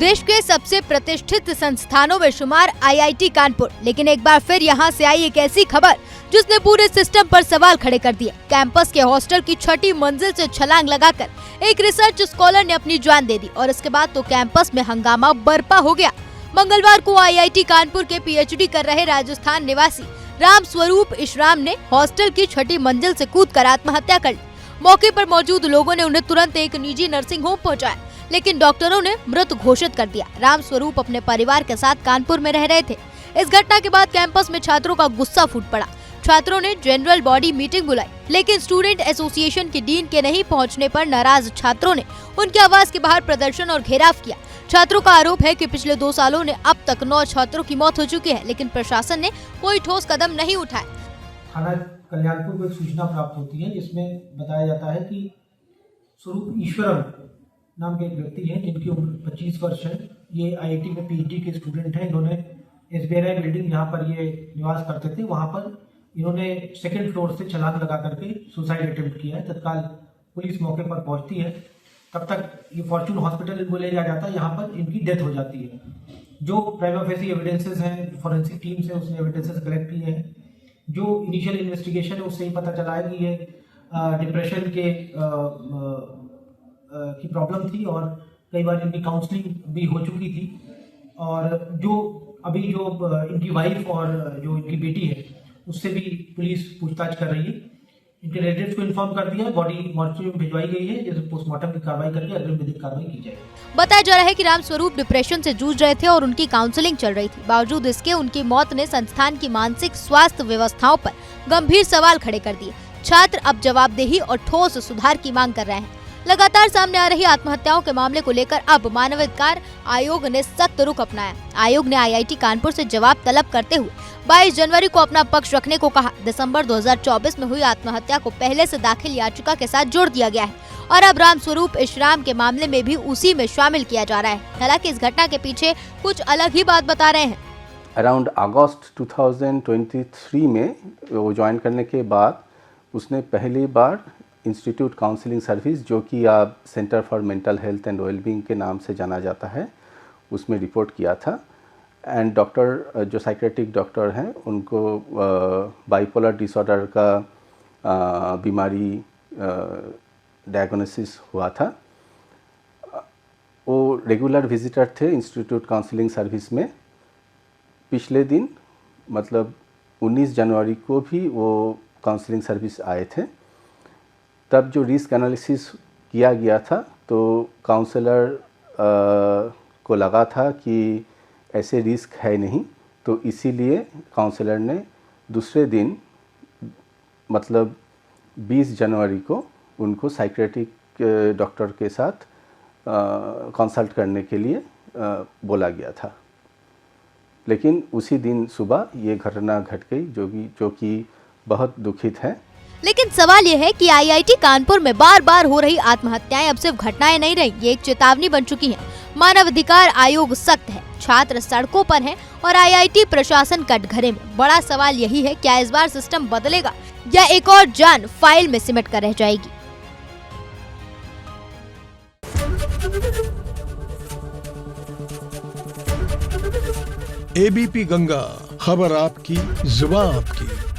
देश के सबसे प्रतिष्ठित संस्थानों में शुमार आईआईटी कानपुर, लेकिन एक बार फिर यहां से आई एक ऐसी खबर जिसने पूरे सिस्टम पर सवाल खड़े कर दिए। कैंपस के हॉस्टल की 6ठी मंजिल से छलांग लगाकर एक रिसर्च स्कॉलर ने अपनी जान दे दी और इसके बाद तो कैंपस में हंगामा बरपा हो गया। मंगलवार को आईआईटी कानपुर के पीएचडी कर रहे राजस्थान निवासी राम स्वरूप इशराम ने हॉस्टल की 6ठी मंजिल से कूदकर आत्महत्या कर ली। मौके पर मौजूद लोगों ने उन्हें तुरंत एक निजी नर्सिंग होम पहुंचाया, लेकिन डॉक्टरों ने मृत घोषित कर दिया। राम स्वरूप अपने परिवार के साथ कानपुर में रह रहे थे। इस घटना के बाद कैंपस में छात्रों का गुस्सा फूट पड़ा। छात्रों ने जनरल बॉडी मीटिंग बुलाई, लेकिन स्टूडेंट एसोसिएशन के डीन के नहीं पहुंचने पर नाराज छात्रों ने उनके आवास के बाहर प्रदर्शन और घेराव किया। छात्रों का आरोप है कि पिछले 2 सालों में अब तक 9 छात्रों की मौत हो चुकी है, लेकिन प्रशासन ने कोई ठोस कदम नहीं उठाए। थाना कल्याणपुर को एक सूचना प्राप्त होती है जिसमें बताया जाता है कि स्वरूप ईश्वरम नाम के एक व्यक्ति हैं जिनकी उम्र 25 वर्ष है। ये आईआईटी में पीएचडी के स्टूडेंट हैं। इन्होंने एसबीआई बिल्डिंग जहाँ पर ये निवास करते थे वहाँ पर इन्होंने 2nd फ्लोर से छलांग लगा करके सुसाइड अटेम्प्ट किया है। तत्काल पुलिस मौके पर पहुंचती है। तब तक ये फॉर्चून हॉस्पिटल इनको ले जाया जाता है, यहाँ पर इनकी डेथ हो जाती है। जो प्राइमा फेसी एविडेंसेस हैं, फॉरेंसिक टीम से उसने एविडेंसेस कलेक्ट किए हैं। जो इनिशियल इन्वेस्टिगेशन है उससे ही पता चला है कि ये डिप्रेशन के की प्रॉब्लम थी और कई बार इनकी काउंसलिंग भी हो चुकी थी। और जो अभी जो इनकी वाइफ और जो इनकी बेटी है उससे भी पुलिस पूछताछ कर रही है। इनके रिलेटिव्स को इन्फॉर्म कर दिया है। बॉडी मॉर्चरी में भिजवाई गई है, जैसे पोस्टमार्टम की कार्रवाई करके अग्रिम विधिक कार्रवाई की जाएगी। बताया जा रहा है कि राम स्वरूप डिप्रेशन से जूझ रहे थे और उनकी काउंसलिंग चल रही थी। बावजूद इसके उनकी मौत ने संस्थान की मानसिक स्वास्थ्य व्यवस्थाओं पर गंभीर सवाल खड़े कर दिए। छात्र अब जवाबदेही और ठोस सुधार की मांग कर रहे हैं। लगातार सामने आ रही आत्महत्याओं के मामले को लेकर अब मानवाधिकार आयोग ने सख्त रुख अपनाया। आयोग ने आईआईटी कानपुर से जवाब तलब करते हुए 22 जनवरी को अपना पक्ष रखने को कहा। दिसंबर 2024 में हुई आत्महत्या को पहले से दाखिल याचिका के साथ जोड़ दिया गया है और अब राम स्वरूप इशराम के मामले में भी उसी में शामिल किया जा रहा है। हालांकि इस घटना के पीछे कुछ अलग ही बात बता रहे हैं। अराउंड अगस्त 2023 में वो ज्वाइन करने के बाद उसने पहली बार इंस्टीट्यूट काउंसलिंग सर्विस, जो कि आप centre for mental health and wellbeing के नाम से जाना जाता है, उसमें रिपोर्ट किया था। एंड डॉक्टर जो साइकेट्रिक डॉक्टर हैं उनको बाइपोलर डिसऑर्डर का बीमारी डायग्नोसिस हुआ था। वो रेगुलर विजिटर थे इंस्टीट्यूट काउंसलिंग सर्विस में। पिछले दिन मतलब 19 जनवरी को भी वो काउंसलिंग सर्विस आए थे। तब जो रिस्क एनालिसिस किया गया था तो काउंसलर को लगा था कि ऐसे रिस्क है नहीं, तो इसीलिए काउंसलर ने दूसरे दिन मतलब 20 जनवरी को उनको साइकेट्रिक डॉक्टर के साथ कंसल्ट करने के लिए बोला गया था। लेकिन उसी दिन सुबह ये घटना घट गई जो कि बहुत दुखित है। लेकिन सवाल ये है कि आईआईटी कानपुर में बार बार हो रही आत्महत्याएं अब सिर्फ घटनाएं नहीं रही, ये एक चेतावनी बन चुकी है। मानवाधिकार आयोग सख्त है, छात्र सड़कों पर हैं और आईआईटी प्रशासन कटघरे में। बड़ा सवाल यही है, क्या इस बार सिस्टम बदलेगा या एक और जान फाइल में सिमट कर रह जाएगी। एबीपी गंगा, खबर आपकी, जुबान आपकी।